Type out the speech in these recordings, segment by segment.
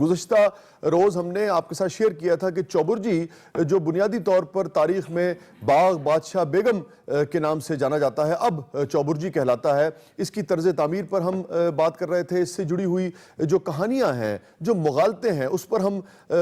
گزشتہ روز ہم نے آپ کے ساتھ شیئر کیا تھا کہ چوبرجی جو بنیادی طور پر تاریخ میں باغ بادشاہ بیگم کے نام سے جانا جاتا ہے، اب چوبرجی کہلاتا ہے۔ اس کی طرز تعمیر پر ہم بات کر رہے تھے، اس سے جڑی ہوئی جو کہانیاں ہیں، جو مغالطے ہیں، اس پر ہم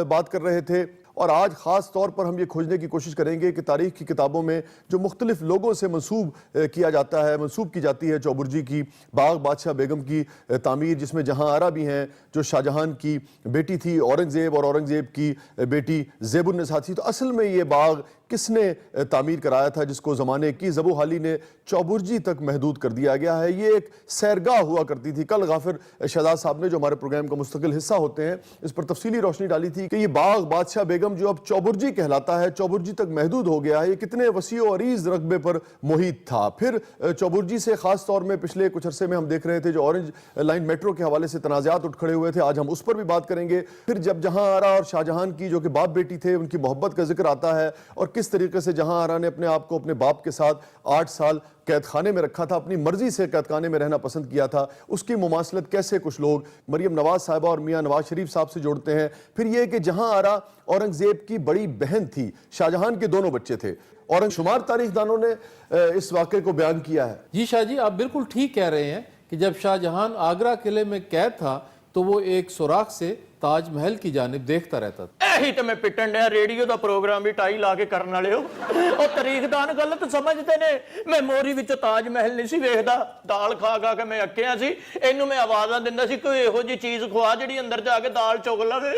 بات کر رہے تھے۔ اور آج خاص طور پر ہم یہ کھوجنے کی کوشش کریں گے کہ تاریخ کی کتابوں میں جو مختلف لوگوں سے منسوب کیا جاتا ہے، منسوب کی جاتی ہے چوبرجی کی باغ بادشاہ بیگم کی تعمیر، جس میں جہاں آرا بھی ہیں جو شاہجہان کی بیٹی تھی اورنگزیب، اور اورنگزیب کی بیٹی زیب النساء تھی۔ تو اصل میں یہ باغ کس نے تعمیر کرایا تھا جس کو زمانے کی زبو حالی نے چوبرجی تک محدود کر دیا گیا ہے؟ یہ ایک سیرگاہ ہوا کرتی تھی۔ کل غافر شہزاد صاحب نے، جو ہمارے پروگرام کا مستقل حصہ ہوتے ہیں، اس پر تفصیلی روشنی ڈالی تھی کہ یہ باغ بادشاہ بیگم جو اب چوبرجی کہلاتا ہے، چوبرجی تک محدود ہو گیا ہے، یہ کتنے وسیع و عریض رقبے پر محیط تھا۔ پھر چوبرجی سے خاص طور میں پچھلے کچھ عرصے میں ہم دیکھ رہے تھے جو اورنج لائن میٹرو کے حوالے سے تنازعات اٹھ کھڑے ہوئے تھے، آج ہم اس پر بھی بات کریں گے۔ پھر جب جہاں آرا اور شاہجہان کی جو کہ باپ بیٹی تھے، ان کی محبت کا ذکر آتا ہے، اور کس طریقے سے جہاں آرا نے اپنے آپ کو اپنے باپ کے ساتھ 8 سال قید خانے میں رکھا تھا، اپنی مرضی سے قید خانے میں رہنا پسند کیا تھا، اس کی مماثلت کیسے کچھ لوگ مریم نواز صاحبہ اور میاں نواز شریف صاحب سے جوڑتے ہیں۔ پھر یہ کہ جہاں آرا اورنگزیب کی بڑی بہن تھی، شاہجہان کے دونوں بچے تھے، اور شمار تاریخ دانوں نے اس واقعے کو بیان کیا ہے۔ جی شاہ جی، آپ بالکل ٹھیک کہہ رہے ہیں کہ جب شاہجہان آگرہ قلعے میں قید تھا تو وہ ایک سوراخ سے تاج محل کی جانب دیکھتا رہتا تھا۔ ਇਹੀ ਤੇ ਮੈਂ ਪਿੱਟਣ ਡਿਆ ਰੇਡੀਓ ਦਾ ਪ੍ਰੋਗਰਾਮ ਵੀ ਟਾਈ ਲਾ ਕੇ ਕਰਨ ਵਾਲੇ ਹੋ। ਉਹ ਤਾਰੀਖਦਾਨ ਗਲਤ ਸਮਝਦੇ ਨੇ। ਮੈਂ ਮੋਰੀ ਵਿੱਚ ਤਾਜ ਮਹਿਲ ਨਹੀਂ ਸੀ ਵੇਖਦਾ, ਦਾਲ ਖਾ ਖਾ ਕੇ ਮੈਂ ਅੱਕਿਆ ਸੀ। ਇਹਨੂੰ ਮੈਂ ਆਵਾਜ਼ਾਂ ਦਿੰਦਾ ਸੀ ਕੋਈ ਇਹੋ ਜਿਹੀ ਚੀਜ਼ ਖਵਾ ਜਿਹੜੀ ਅੰਦਰ ਜਾ ਕੇ ਦਾਲ ਚੁਗ ਲਵੇ।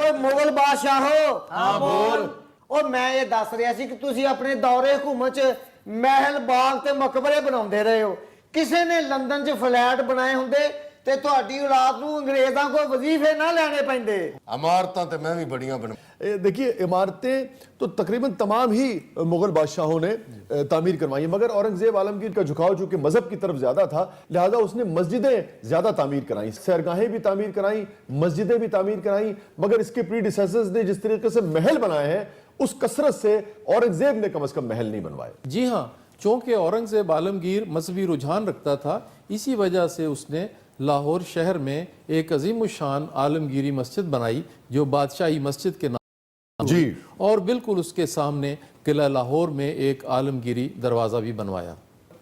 ਓਏ ਮੁਗਲ ਬਾਦਸ਼ਾਹੋ, ਹਾਂ ਬੋਲ। ਓ ਮੈਂ ਇਹ ਦੱਸ ਰਿਹਾ ਸੀ ਕਿ ਤੁਸੀਂ ਆਪਣੇ ਦੌਰੇ ਹਕੂਮਤ 'ਚ ਮਹਿਲ ਬਾਗ ਤੇ ਮਕਬਰੇ ਬਣਾਉਂਦੇ ਰਹੇ ਹੋ। ਕਿਸੇ ਨੇ ਲੰਦਨ 'ਚ ਫਲੈਟ ਬਣਾਏ ਹੁੰਦੇ ਤੇ ਤੁਹਾਡੀ ਔਲਾਦ ਨੂੰ ਅੰਗਰੇਜ਼ਾਂ ਕੋਲ ਵਜ਼ੀਫੇ ਨਾ ਲੈਣੇ ਪੈਂਦੇ। عمارتاں تے میں بھی بڑیاں بنا۔ دیکھیے عمارتیں تو تقریباً تمام ہی مغل بادشاہوں نے تعمیر کروائی ہیں، مگر اورنگزیب عالمگیر کا جھکاؤ چونکہ مذہب کی طرف زیادہ تھا، لہذا اس نے مسجدیں زیادہ تعمیر کرائیں، سیرگاہیں بھی تعمیر کرائیں، مسجدیں بھی تعمیر کرائیں، مگر اس کے پریڈیسیسرز نے جس طریقے سے محل بنائے ہیں اس کثرت سے اورنگزیب نے کم از کم محل نہیں بنوائے۔ جی ہاں، چونکہ اورنگزیب عالمگیر مذہبی رجحان رکھتا تھا، اسی وجہ سے اس نے لاہور شہر میں ایک عظیم الشان عالمگیری مسجد بنائی جو بادشاہی مسجد کے نام جی، اور بالکل اس کے سامنے قلعہ لاہور میں ایک عالمگیری دروازہ بھی بنوایا۔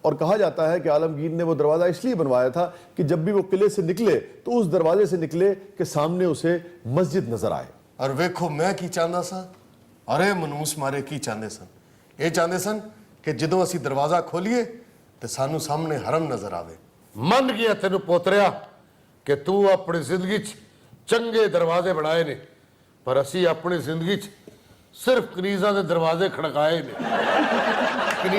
اور کہا جاتا ہے کہ عالمگیر نے وہ دروازہ اس لیے بنوایا تھا کہ جب بھی وہ قلعے سے نکلے تو اس دروازے سے نکلے کہ سامنے اسے مسجد نظر آئے۔ اور ویکھو میں کی چاہتا سا، ارے منوس مارے کی چاہتے سن، یہ چاہتے سن کہ جدوں اسی دروازہ کھولیے تو سانو سامنے حرم نظر آوے۔ من گیا تینو پوتریا کہ تو اپنی زندگی چنگے دروازے بنائے نے، پر اسی اپنی زندگی صرف کنیزاں دے دروازے کھڑکائے نے۔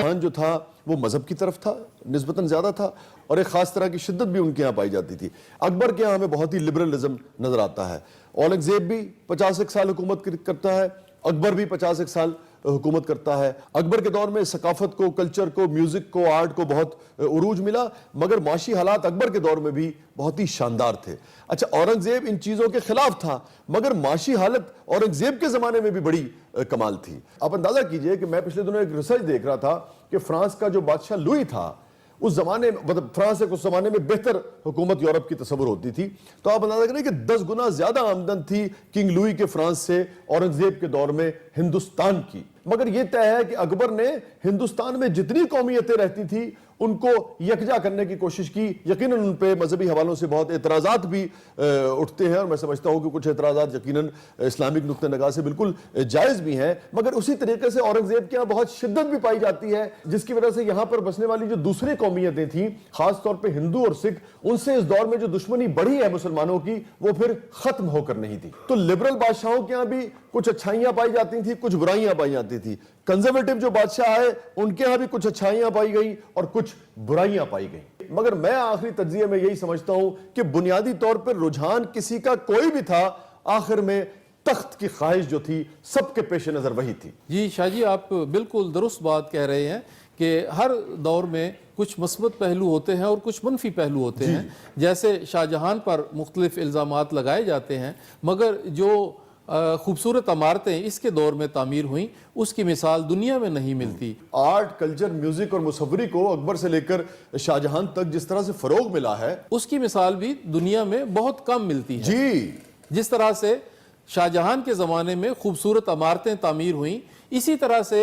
خان جو تھا وہ مذہب کی طرف تھا، نسبتاً زیادہ تھا، اور ایک خاص طرح کی شدت بھی ان کے یہاں پائی جاتی تھی۔ اکبر کے یہاں ہمیں بہت ہی لبرلزم نظر آتا ہے۔ اورنگزیب بھی 50 سال حکومت کرتا ہے، اکبر بھی 50 سال حکومت کرتا ہے۔ اکبر کے دور میں ثقافت کو، کلچر کو، میوزک کو، آرٹ کو بہت عروج ملا، مگر معاشی حالات اکبر کے دور میں بھی بہت ہی شاندار تھے۔ اچھا، اورنگزیب ان چیزوں کے خلاف تھا، مگر معاشی حالت اورنگزیب کے زمانے میں بھی بڑی کمال تھی۔ آپ اندازہ کیجئے کہ میں پچھلے دنوں ایک ریسرچ دیکھ رہا تھا کہ فرانس کا جو بادشاہ لوئی تھا، اس زمانے میں مطلب فرانس ایک اس زمانے میں بہتر حکومت یورپ کی تصور ہوتی تھی، تو آپ اندازہ کریں کہ 10 گنا زیادہ آمدن تھی کنگ لوئی کے فرانس سے اورنگزیب کے دور میں ہندوستان کی۔ مگر یہ طے ہے کہ اکبر نے ہندوستان میں جتنی قومیتیں رہتی تھی ان کو یکجا کرنے کی کوشش کی۔ یقیناً ان پہ مذہبی حوالوں سے بہت اعتراضات بھی اٹھتے ہیں، اور میں سمجھتا ہوں کہ کچھ اعتراضات یقیناً اسلامک نقطہ نگاہ سے بالکل جائز بھی ہیں، مگر اسی طریقے سے اورنگزیب کے یہاں بہت شدت بھی پائی جاتی ہے، جس کی وجہ سے یہاں پر بسنے والی جو دوسری قومیتیں تھیں، خاص طور پہ ہندو اور سکھ، ان سے اس دور میں جو دشمنی بڑھی ہے مسلمانوں کی، وہ پھر ختم ہو کر نہیں تھی۔ تو لبرل بادشاہوں کے یہاں بھی کچھ اچھائیاں پائی جاتی تھیں، کچھ برائیاں پائی جاتی تھی۔ کنزرویٹو جو بادشاہ آئے ان کے ہاں بھی کچھ اچھائیاں پائی گئیں اور کچھ برائیاں پائی گئیں، مگر میں آخری تجزیے میں یہی سمجھتا ہوں کہ بنیادی طور پر رجحان کسی کا کوئی بھی تھا، آخر میں تخت کی خواہش جو تھی سب کے پیش نظر وہی تھی۔ جی شاہ جی، آپ بالکل درست بات کہہ رہے ہیں کہ ہر دور میں کچھ مثبت پہلو ہوتے ہیں اور کچھ منفی پہلو ہوتے ہیں۔ جیسے شاہ جہان پر مختلف الزامات لگائے جاتے ہیں، مگر جو खूबसूरत इमारतें इसके दौर में तामीर हुई, उसकी मिसाल दुनिया में नहीं मिलती। आर्ट, कल्चर, म्यूजिक और मुसव्वरी को अकबर से लेकर शाहजहां तक जिस तरह से फरोग मिला है, उसकी मिसाल भी दुनिया में बहुत कम मिलती है। जी जिस तरह से शाहजहां के ज़माने में खूबसूरत इमारतें तामीर हुईं, इसी तरह से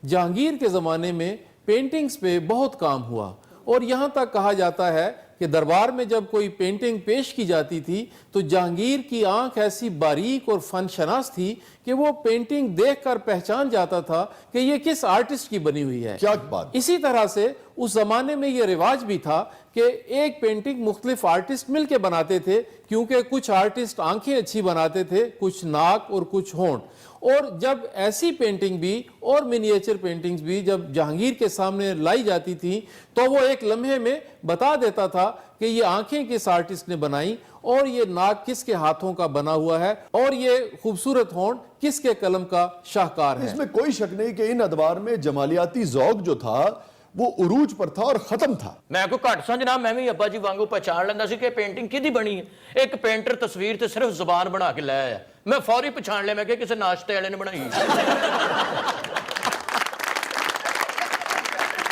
जहांगीर के ज़माने में पेंटिंग्स पे बहुत काम हुआ। और यहाँ तक कहा जाता है कि दरबार में जब कोई पेंटिंग पेश की जाती थी तो जहांगीर की आंख ऐसी बारीक और फनशनास थी कि वो पेंटिंग देखकर पहचान जाता था कि ये किस आर्टिस्ट की बनी हुई है। क्या बात। इसी तरह से उस जमाने में ये रिवाज भी था कि एक पेंटिंग मुख्तलिफ आर्टिस्ट मिलके बनाते थे, क्योंकि कुछ आर्टिस्ट आंखें अच्छी बनाते थे, कुछ नाक और कुछ होंठ। और जब ऐसी पेंटिंग भी और मिनिएचर पेंटिंग्स भी जब जहांगीर के सामने लाई जाती थी तो वो एक लम्हे में बता देता था कि ये आंखें किस आर्टिस्ट ने बनाई, और ये नाक किसके हाथों का बना हुआ है, और ये खूबसूरत होंठ किसके कलम का शाहकार है। इसमें कोई शक नहीं कि इन अदवार में जमालियाती ज़ौक़ जो था वो उरूज पर था और खत्म था। मैं कोई घट समझना, मैं भी अब्बा जी वांगू पहचान लेंदा सी कि पेंटिंग किहदी बनी है। एक पेंटर तस्वीर ते सिर्फ जुबान बना के लाया है, मैं फौरी पहचान लिया, मैं कि किसी नाश्ते वाले ने बनाई है।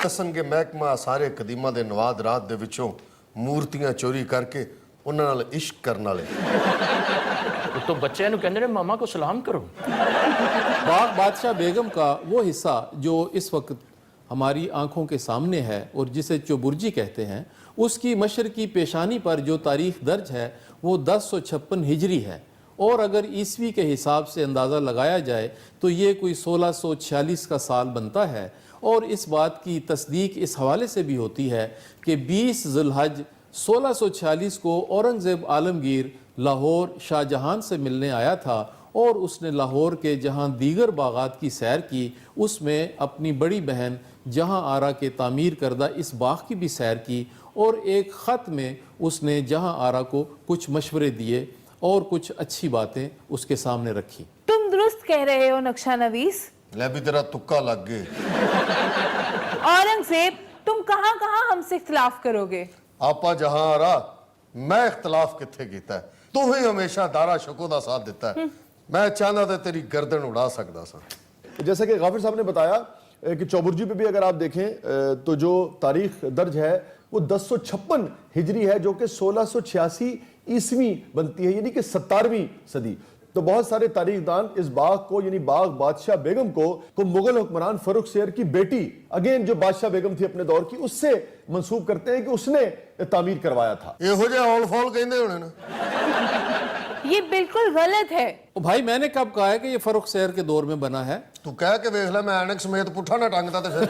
ਦੱਸਣ के महकमा सारे कदीमा ਦੇ ਨਵਾਦ ਰਾਤ ਦੇ ਵਿੱਚੋਂ ਮੂਰਤੀਆਂ ਚੋਰੀ ਕਰਕੇ ਉਹਨਾਂ ਨਾਲ ਇਸ਼ਕ ਕਰਨ ਵਾਲੇ। तो बच्चे नु कहंदे ने मामा को सलाम करो। बाग बादशाह बेगम का वो हिस्सा जो इस वक्त हमारी आंखों के सामने है और जिसे चौबुर्जी कहते हैं, उसकी मशरकी पेशानी पर जो तारीख दर्ज है वो 1056 हिजरी है। और अगर ईस्वी के हिसाब से अंदाज़ा लगाया जाए तो ये कोई 1646 का साल बनता है। और इस बात की तस्दीक इस हवाले से भी होती है कि 20 ज़ुल्हज 1646 को औरंगज़ेब आलमगीर लाहौर शाहजहां से मिलने आया था, और उसने लाहौर के जहां दीगर बागात की सैर की, उसमें अपनी बड़ी बहन जहां आरा के तामीर करदा इस बाग की भी सैर की, और एक ख़त में उसने जहां आरा को कुछ मशवरे दिए और कुछ अच्छी बातें उसके सामने रखी। तुम दुरुस्त कह रहे हो नक्शा नवीस। ਲੈ ਵੀ ਤੇਰਾ ਤੁੱਕਾ ਲੱਗ ਗਏ। औरंगजेब, तुम कहां कहां हमसे इख्तिलाफ करोगे? आपा जहां आ रहा, मैं इख्तलाफ किथे कीता है? तू ही हमेशा दारा शको दा साथ देता है। मैं चाहता तो तेरी गर्दन उड़ा सकता सा। जैसा कि गाफिर साहब ने बताया कि चौबुर्जी पे भी अगर आप देखें तो जो तारीख दर्ज है वो 1056 हिजरी है, जो कि 1686 ईस्वी बनती है, यानी कि 17वीं सदी। तो बहुत सारे तारीखदान इस बाग को, यानी बाग बादशाह बेगम को मुगल हुक्मरान फर्रुख शेर की बेटी, अगेन जो बादशाह बेगम थी अपने दौर की, उससे मंसूब करते हैं कि उसने तामीर करवाया था। ਇਹੋ ਜਿਹੇ ਔਲ ਫੌਲ ਕਹਿੰਦੇ ਹੋਣੇ ਨਾ। ये बिल्कुल गलत है। ओ भाई, मैंने कब कहा है कि ये फर्रुख शेर के दौर में बना है? ਤੂੰ ਕਹਿ ਕੇ ਵੇਖ ਲੈ, ਮੈਂ ਐਨਕ ਸਮੇਤ ਪੁੱਠਾ ਨਾ ਟੰਗਦਾ ਤੇ ਫਿਰ।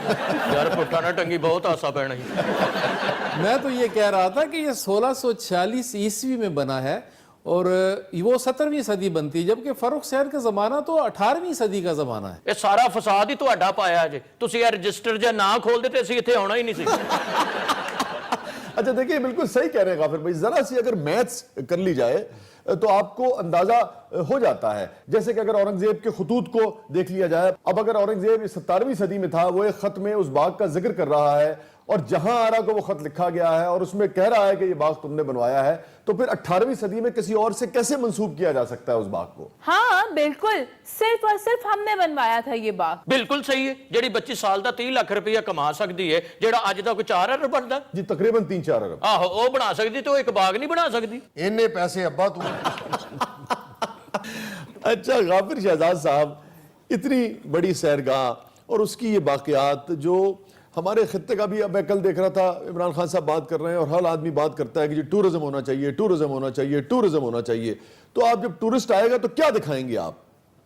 यार पुट्ठा ना टंगी, बहुत आसा पैना ही। मैं तो ये कह रहा था कि ये 1646 ईस्वी में बना है और वो 17वीं सदी बनती है, जबकि फर्रुख शेर का ज़माना तो 18वीं सदी का ज़माना है। ਇਹ ਸਾਰਾ ਫਸਾਦ ਹੀ ਤੁਹਾਡਾ ਪਾਇਆ ਜੇ। ਤੁਸੀਂ ਇਹ ਰਜਿਸਟਰ ਜੇ ਨਾ ਖੋਲਦੇ ਤੇ ਅਸੀਂ ਇੱਥੇ ਆਉਣਾ ਹੀ ਨਹੀਂ ਸੀ। अच्छा देखिए, बिल्कुल सही कह रहे हैं गाफिर भाई। जरा सी अगर मैथ्स कर ली जाए तो आपको अंदाजा हो जाता है। जैसे कि अगर औरंगजेब के खतूत को देख लिया जाए, अब अगर औरंगजेब 17वीं सदी में था, वो एक खत में उस बाग का जिक्र कर रहा है और जहां आरा को वो खत लिखा गया है और उसमें कह रहा है कि ये बाग तुमने बनवाया है, तो फिर 18वीं सदी में किसी और से कैसे मंसूब किया जा सकता है उस बाग को? हाँ बिल्कुल, सिर्फ और सिर्फ हमने बनवाया था ये बाग। ਬਿਲਕੁਲ ਸਹੀ ਹੈ। ਜਿਹੜੀ ਬੱਚੀ ਸਾਲ ਦਾ 30 ਲੱਖ ਰੁਪਇਆ ਕਮਾ ਸਕਦੀ ਹੈ, ਜਿਹੜਾ ਅੱਜ ਦਾ ਕੋਈ 4 ਅਰਬ ਬਣਦਾ, जी तकरीबन 3-4 अरब। ਆਹੋ ਉਹ ਬਣਾ ਸਕਦੀ ਤੇ ਉਹ ਇੱਕ ਬਾਗ ਨਹੀਂ ਬਣਾ ਸਕਦੀ। ਇੰਨੇ ਪੈਸੇ ਅੱਬਾ ਤੂੰ। अच्छा गाफिर शहजाद साहब, इतनी बड़ी सैरगाह और उसकी ये बाक़ियात जो हमारे खत्ते का भी, अब मैं कल देख रहा था, इमरान खान साहब बात कर रहे हैं और हर आदमी बात करता है कि जी टूरिज्म होना चाहिए, टूरिज्म होना चाहिए, टूरिज्म होना चाहिए। तो आप जब टूरिस्ट आएगा तो क्या दिखाएंगे आप?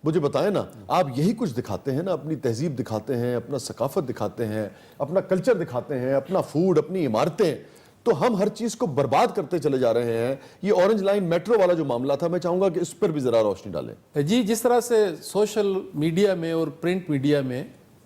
मुझे बताएं ना। आप यही कुछ दिखाते हैं ना, अपनी तहजीब दिखाते हैं, अपना सकाफत दिखाते हैं, अपना कल्चर दिखाते हैं, अपना फूड, अपनी इमारतें। तो हम हर चीज़ को बर्बाद करते चले जा रहे हैं। ये ऑरेंज लाइन मेट्रो वाला जो मामला था, मैं चाहूँगा कि इस पर भी ज़रा रोशनी डालें। जी, जिस तरह से सोशल मीडिया में और प्रिंट मीडिया में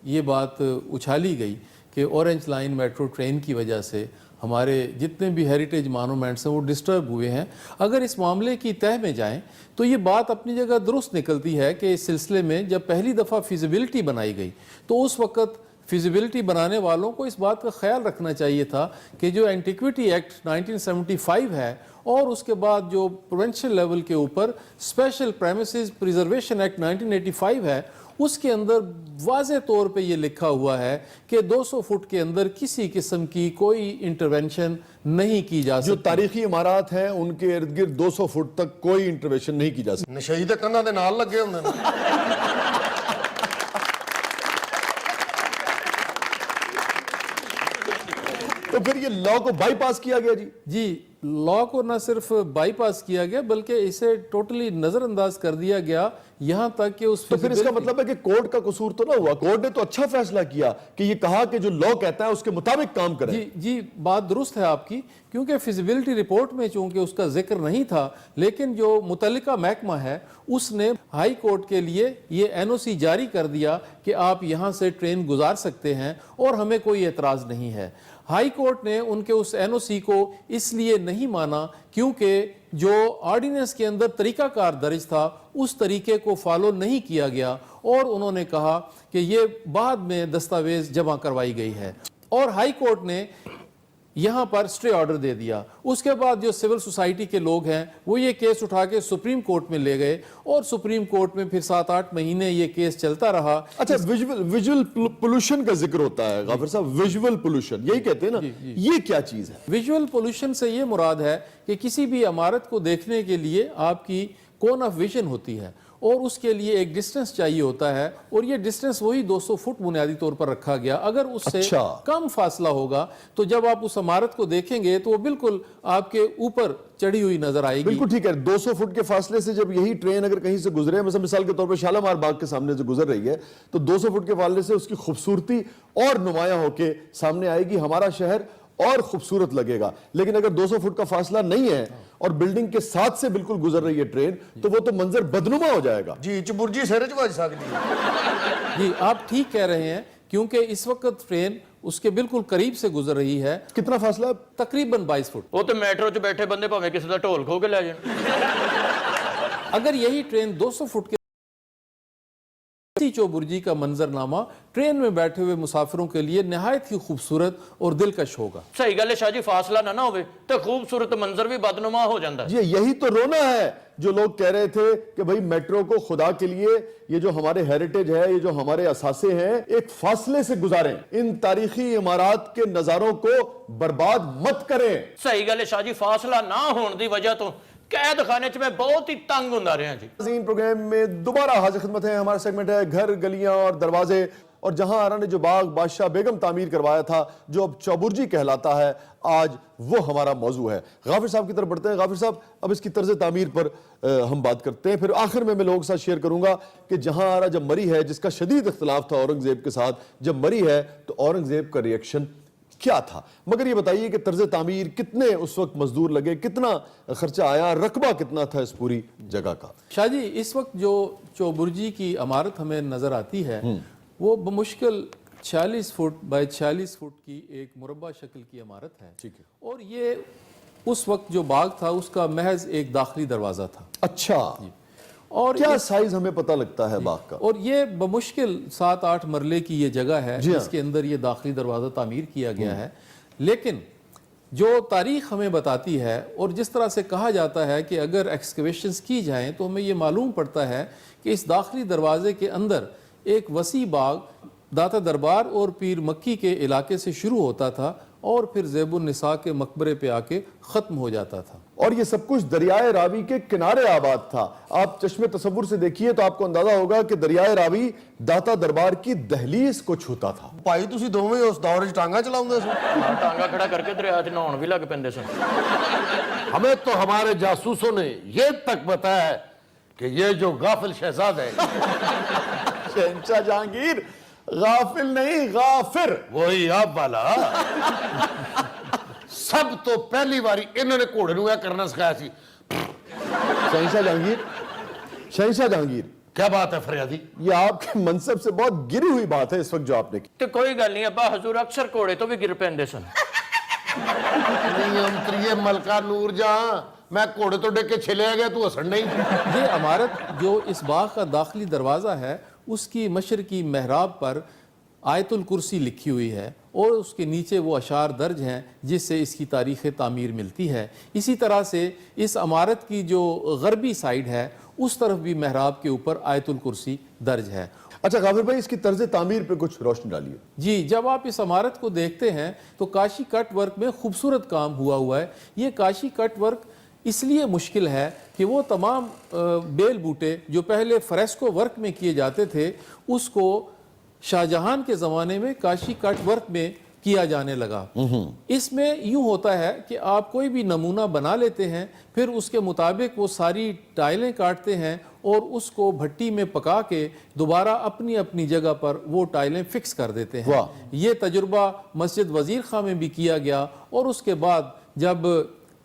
ये बात उछाली गई कि ऑरेंज लाइन मेट्रो ट्रेन की वजह से हमारे जितने भी हेरिटेज मॉन्यूमेंट्स हैं वो डिस्टर्ब हुए हैं, अगर इस मामले की तह में जाएं तो ये बात अपनी जगह दुरुस्त निकलती है कि इस सिलसिले में जब पहली दफ़ा फिजिबिलिटी बनाई गई तो उस वक़्त फिजिबिलिटी बनाने वालों को इस बात का ख्याल रखना चाहिए था कि जो एंटिक्विटी एक्ट 1975 है और उसके बाद जो प्रोविंशियल लेवल के ऊपर स्पेशल प्रेमिसेस प्रिजर्वेशन एक्ट 1985 है, उसके अंदर वाज़े तौर पे ये लिखा हुआ है कि 200 फुट के अंदर किसी किस्म की कोई इंटरवेंशन नहीं की जा जो सकती। तारीखी इमारत हैं उनके इर्द गिर्द 200 फुट तक कोई इंटरवेंशन नहीं की जा सकती। ਨਸ਼ਈ ਦੇ ਕੰਨਾਂ ਦੇ ਨਾਲ ਲੱਗੇ ਹੁੰਦੇ ਨੇ। तो फिर ये लॉ को बाईपास किया गया जी। लॉ को न सिर्फ बाईपास किया गया बल्कि इसे टोटली नजरअंदाज कर दिया गया, यहाँ तक कि उस तो फिर इसका मतलब है कि कोर्ट का कसूर तो ना हुआ, कोर्ट ने तो अच्छा फैसला किया कि ये कहा कि जो लॉ कहता है उसके मुताबिक काम करें। जी बात दुरुस्त है आपकी, क्योंकि फिजिबिलिटी रिपोर्ट में चूंकि उसका जिक्र नहीं था, लेकिन जो मुतल्लिका महकमा है उसने हाई कोर्ट के लिए ये एनओसी जारी कर दिया कि आप यहाँ से ट्रेन गुजार सकते हैं और हमें कोई एतराज नहीं है। हाई कोर्ट ने उनके उस एनओसी को इसलिए नहीं माना क्योंकि जो ऑर्डिनेंस के अंदर तरीकाकार दर्ज था उस तरीके को फॉलो नहीं किया गया और उन्होंने कहा कि ये बाद में दस्तावेज जमा करवाई गई है और हाई कोर्ट ने यहाँ पर स्टे ऑर्डर दे दिया। उसके बाद जो सिविल सोसाइटी के लोग हैं वो ये केस उठा के सुप्रीम कोर्ट में ले गए और सुप्रीम कोर्ट में फिर 7-8 महीने ये केस चलता रहा। अच्छा, विजुअल पोल्यूशन का जिक्र होता है गाफिर साहब, विजुअल पोल्यूशन यही कहते हैं ना, ये क्या चीज है? विजुअल पोल्यूशन से ये मुराद है कि किसी भी इमारत को देखने के लिए आपकी कोन ऑफ विजन होती है और उसके लिए एक डिस्टेंस चाहिए होता है और ये डिस्टेंस वही 200 फुट बुनियादी तौर पर रखा गया। अगर उससे कम फासला होगा तो जब आप उस इमारत को देखेंगे तो वो बिल्कुल आपके ऊपर चढ़ी हुई नजर आएगी। बिल्कुल ठीक है। 200 फुट के फासले से जब यही ट्रेन अगर कहीं से गुजरे, मतलब मिसाल के तौर पर शालामार बाग के सामने से गुजर रही है, तो 200 फुट के फासले से उसकी खूबसूरती और नुमाया होके सामने आएगी, हमारा शहर और खूबसूरत लगेगा। लेकिन अगर 200 फुट का फासला नहीं है और बिल्डिंग के साथ से बिल्कुल गुजर रही है ट्रेन, तो वो तो मंजर बदनुमा हो जाएगा। जी च बुर्जी सिर च वज सकदी है। जी आप ठीक कह रहे हैं, क्योंकि इस वक्त ट्रेन उसके बिल्कुल करीब से गुजर रही है। कितना फासला? तकरीबन 22 फुट। ਉਹ ਤੇ ਮੈਟਰੋ 'ਚ ਬੈਠੇ ਬੰਦੇ ਭਾਵੇਂ ਕਿਸੇ ਦਾ ਢੋਲ ਖੋ ਕੇ ਲੈ ਜਾਣ। अगर यही ट्रेन 200 फुट के चौबुर्जी का मंजरनामा ट्रेन में बैठे हुए मुसाफिरों के लिए निहायत ही खूबसूरत और दिलकश होगा। ਸਹੀ ਗੱਲ ਹੈ ਸ਼ਾਹ ਜੀ, ਫਾਸਲਾ ਨਾ ਹੋਵੇ ਤੇ ਖੂਬਸੂਰਤ ਮੰਜ਼ਰ ਵੀ ਬਦਨੁਮਾ ਹੋ ਜਾਂਦਾ ਹੈ। जी यही तो रोना है जो लोग कह रहे थे कि भाई मेट्रो को खुदा के लिए ये जो हमारे हेरिटेज है, ये जो हमारे असासे हैं, एक फासले से गुजारें, इन तारीखी इमारत के नजारों को बर्बाद मत करें। ਸਹੀ ਗੱਲ ਹੈ ਸ਼ਾਹ ਜੀ, ਫਾਸਲਾ ਨਾ ਹੋਣ ਦੀ ਵਜ੍ਹਾ ਤੋਂ कैद खाने च मैं बहुत ही तंग होता रहा जी। नाज़रीन, प्रोग्राम में दोबारा हाजिर खिदमत है। हमारा सेगमेंट है घर, गलियां और दरवाजे। और जहां आरा ने जो बाग बादशाह बेगम तामीर करवाया था, जो अब चौबुर्जी कहलाता है, आज वो हमारा मौजू है। गाफिर साहब की तरफ बढ़ते हैं। गाफिर साहब, अब इसकी तर्ज तामीर पर हम बात करते हैं, फिर आखिर में मैं लोगों के साथ शेयर करूंगा कि जहां आरा जब मरी है, जिसका शदीद इख्तिलाफ था औरंगजेब के साथ, जब मरी है तो औरंगजेब का रिएक्शन क्या था। मगर ये बताइए कि तर्ज तामीर कितने उस वक्त मजदूर लगे, कितना खर्चा आया, रकबा कितना था इस पूरी जगह का? शाह जी, इस वक्त जो चौबुर्जी की इमारत हमें नजर आती है वो बमुश्किल 46 फुट बाय 46 फुट की एक मुरब्बा शक्ल की इमारत है। ठीक है। और ये उस वक्त जो बाग था उसका महज एक दाखिली दरवाजा था। अच्छा, और क्या साइज हमें पता लगता है बाग का? और ये बमुश्किल 7-8 मरले की ये जगह है जी हाँ। जिसके अंदर ये दाखिली दरवाज़ा तामीर किया गया है। लेकिन जो तारीख हमें बताती है और जिस तरह से कहा जाता है कि अगर एक्सकवेशंस की जाएं तो हमें ये मालूम पड़ता है कि इस दाखिली दरवाजे के अंदर एक वसी बाग दाता दरबार और पीर मक्की के इलाके से शुरू होता था और फिर ज़ैबुन निसा के मकबरे पे आके ख़त्म हो जाता था। और ये सब कुछ दरियाए रावी के किनारे आबाद था। आप चश्मे तसव्वुर से देखिए तो आपको अंदाजा होगा कि दरियाए रावी दाता दरबार की दहलीज को छूता था। ਭਾਈ ਤੁਸੀਂ ਦੋਵੇਂ ਉਸ ਦੌਰ 'ਚ ਟਾਂਗਾ ਚਲਾਉਂਦੇ ਸੀ। टांगा खड़ा करके दरिया 'ਚ नहाउण भी लग पैंदे सन। हमें तो हमारे जासूसों ने ये तक बताया है कि ये जो गाफिल शहजाद है शहंशाह जहांगीर गाफिल नहीं, गाफिर। वही आप वाला सब तो पहली बारी इन्होंने घोड़े ਨੂੰ ਇਹ करना सिखाया सी। शहंशाह जहांगीर, शहंशाह जहांगीर, क्या बात है फरियादी? ये आपके मनसब से बहुत गिरी हुई बात है इस वक्त जो आपने की। ਤੇ ਕੋਈ ਗੱਲ ਨਹੀਂ ਅੱਬਾ ਹਜ਼ੂਰ ਅਕਸਰ ਘੋੜੇ ਤੋਂ ਵੀ ਗਿਰ ਪੈਂਦੇ ਸਨ। नहीं अंतरिये मलका नूर जहां मैं घोड़े तो डेक के छिले गया तू हसन नहीं। ये इमारत जो इस बाग का दाखिली दरवाज़ा है उसकी मशरकी महराब पर आयतुल कुर्सी लिखी हुई है और उसके नीचे वो अशार दर्ज हैं जिससे इसकी तारीख़ तामीर मिलती है। इसी तरह से इस इमारत की जो गरबी साइड है उस तरफ भी महराब के ऊपर आयतुल कुर्सी दर्ज है। अच्छा गाफिर भाई, इसकी तर्ज तामीर पे कुछ रोशनी डालिए। जी, जब आप इस इमारत को देखते हैं तो काशी कट वर्क में खूबसूरत काम हुआ है। ये काशी कट वर्क इसलिए मुश्किल है कि वो तमाम बेल बूटे जो पहले फ्रेस्को वर्क में किए जाते थे उसको शाहजहां के ज़माने में काशी कट वर्क में किया जाने लगा। इसमें यूं होता है कि आप कोई भी नमूना बना लेते हैं, फिर उसके मुताबिक वो सारी टाइलें काटते हैं और उसको भट्टी में पका के दोबारा अपनी अपनी जगह पर वो टाइलें फिक्स कर देते हैं। ये तजुर्बा मस्जिद वजीर खां में भी किया गया और उसके बाद जब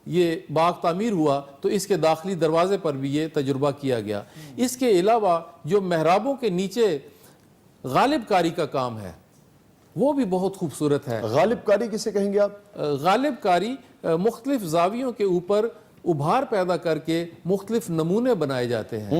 ये बाग तामीर हुआ तो इसके दाखिली दरवाजे पर भी ये तजुर्बा किया गया। इसके अलावा जो महराबों के नीचे गालिब कारी का काम है वो भी बहुत खूबसूरत है। गालिब कारी किसे कहेंगे आप? गालिब कारी मुख्तलिफ जावियों के ऊपर उभार पैदा करके मुख्तलिफ नमूने बनाए जाते हैं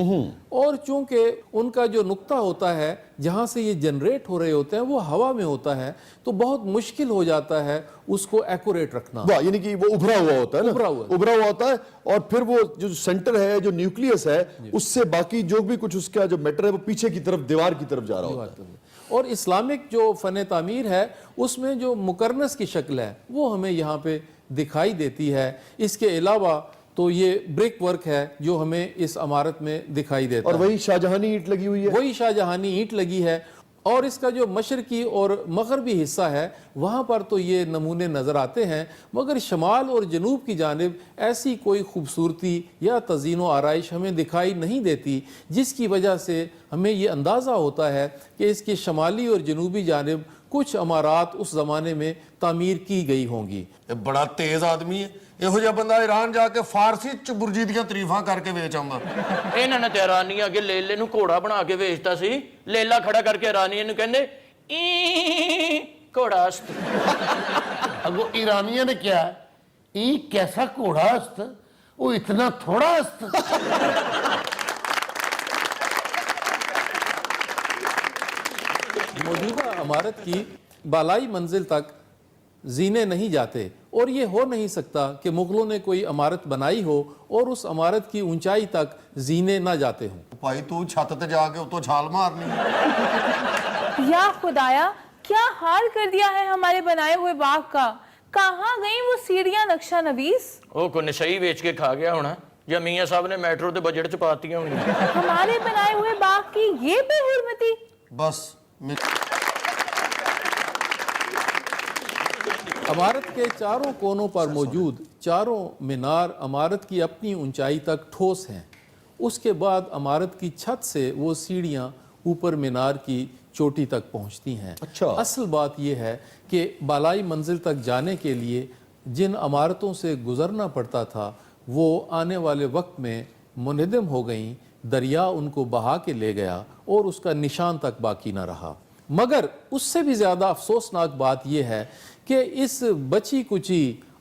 और चूंकि उनका जो नुक्ता होता है जहाँ से ये जनरेट हो रहे होते हैं वो हवा में होता है तो बहुत मुश्किल हो जाता है उसको एक्यूरेट रखना। वाह, यानी कि वो उभरा हुआ होता है ना, उभरा हुआ होता है और फिर वो जो सेंटर है, जो न्यूक्लियस है, उससे बाकी जो भी कुछ उसका जो मैटर है वो पीछे की तरफ, दीवार की तरफ जा रहा होता है। और इस्लामिक जो फ़न तामीर है उसमें जो मुकर्नस की शक्ल है वो हमें यहाँ पे दिखाई देती है। इसके अलावा तो ये ब्रिक वर्क है जो हमें इस इमारत में दिखाई देता है और वही शाहजहानी ईंट लगी हुई है, वही शाहजहानी ईंट लगी है। और इसका जो मशरकी और मगरबी हिस्सा है वहाँ पर तो ये नमूने नज़र आते हैं, मगर शमाल और जनूब की जानिब ऐसी कोई खूबसूरती या तज़ीन व आराइश हमें दिखाई नहीं देती, जिसकी वजह से हमें ये अंदाज़ा होता है कि इसकी शमाली और जनूबी जानिब कुछ इमारात उस ज़माने में तामीर की गई होंगी। ये बड़ा तेज आदमी है, ਇਹੋ ਜਿਹਾ ਬੰਦਾ ईरान जाके फारसी च बुर्जी ਦੀਆਂ ਤਾਰੀਫਾਂ ਕਰਕੇ ਵੇਚ ਆਉਂਦਾ। ਇਹਨਾਂ ਨੇ ਤੇ ਹੈਰਾਨੀ ਅੱਗੇ ਲੇਲੇ ਨੂੰ ਘੋੜਾ ਬਣਾ ਕੇ ਵੇਚਦਾ ਸੀ। ਲੇਲਾ ਖੜਾ ਕਰਕੇ ਹੈਰਾਨੀ ਨੂੰ ਕਹਿੰਦੇ ਈ ਘੋੜਾ ਅਸਤ। अगो ईरानियों ने क्या है, ई कैसा घोड़ा अस्त, वो इतना थोड़ा अस्त। मौजूदा इमारत की बालाई मंजिल तक जीने नहीं जाते और ये हो नहीं सकता कि मुगलों ने कोई इमारत बनाई हो और उस इमारत की ऊंचाई तक जीने ना जाते हों। ਭਾਈ ਤੂੰ ਛੱਤ ਤੇ ਜਾ ਕੇ ਉੱਤੋਂ ਛਾਲ ਮਾਰਨੀ। या खुदाया, क्या हाल कर दिया है हमारे बनाए हुए बाग का। कहाँ गई वो सीढ़ियां नक्शा नवीस। ਉਹ ਕੋ ਨਸ਼ਈ ਵੇਚ ਕੇ ਖਾ ਗਿਆ ਹੋਣਾ ਜਾਂ ਮੀਆਂ ਸਾਹਿਬ ਨੇ ਮੈਟਰੋ ਦੇ ਬਜਟ ਚ ਪਾਤੀਆਂ ਹੋਣੀਆਂ। हमारे बनाए हुए बाग की ये बेहुरमती। ਬਸ इमारत के चारों कोनों पर मौजूद चारों मीनार इमारत की अपनी ऊंचाई तक ठोस हैं। उसके बाद इमारत की छत से वो सीढ़ियाँ ऊपर मीनार की चोटी तक पहुँचती हैं। अच्छा। असल बात यह है कि बालाई मंजिल तक जाने के लिए जिन इमारतों से गुजरना पड़ता था वो आने वाले वक्त में मुनहदम हो गईं, दरिया उनको बहा के ले गया और उसका निशान तक बाकी न रहा। मगर उससे भी ज़्यादा अफसोसनाक बात यह है कि इस बची कुची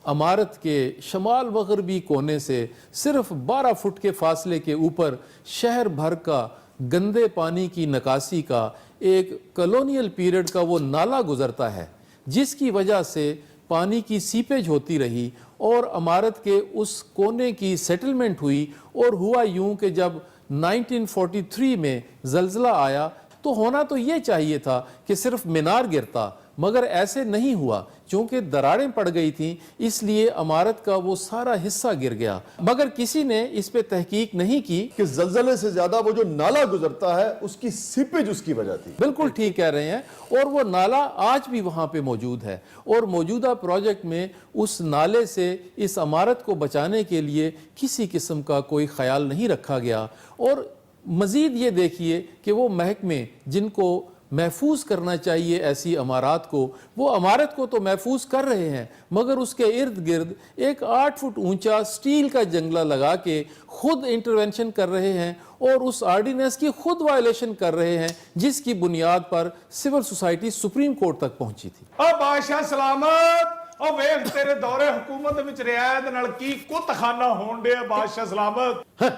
इमारत के शमाल मगरबी कोने से सिर्फ 12 फुट के फासले के ऊपर शहर भर का गंदे पानी की निकासी का एक कॉलोनियल पीरियड का वो नाला गुजरता है, जिसकी वजह से पानी की सीपेज होती रही और इमारत के उस कोने की सेटलमेंट हुई। और हुआ यूं कि जब 1943 में जल्जला आया तो होना तो ये चाहिए था कि सिर्फ मीनार गिरता, मगर ऐसे नहीं हुआ। चूंकि दरारें पड़ गई थीं इसलिए इमारत का वो सारा हिस्सा गिर गया, मगर किसी ने इस पे तहकीक नहीं की कि जल्जले से ज्यादा वो जो नाला गुजरता है उसकी सीपेज उसकी वजह थी। बिल्कुल ठीक कह रहे हैं। और वो नाला आज भी वहाँ पे मौजूद है और मौजूदा प्रोजेक्ट में उस नाले से इस इमारत को बचाने के लिए किसी किस्म का कोई ख्याल नहीं रखा गया। और मज़ीद ये देखिए कि वो महकमे जिनको महफूज करना चाहिए ऐसी इमारत को, वो इमारत को तो महफूज कर रहे हैं, मगर उसके इर्द गिर्द एक 8 फुट ऊंचा स्टील का जंगला लगा के खुद इंटरवेंशन कर रहे हैं और उस आर्डिनेंस की खुद वायलेशन कर रहे हैं, जिसकी बुनियाद पर सिविल सोसाइटी सुप्रीम कोर्ट तक पहुंची थी। ओ बादशाह सलामत, ओ वेख तेरे दौरे हुकूमत विच रियायत नाल की कुतखाना होण डे बादशाह सलामत।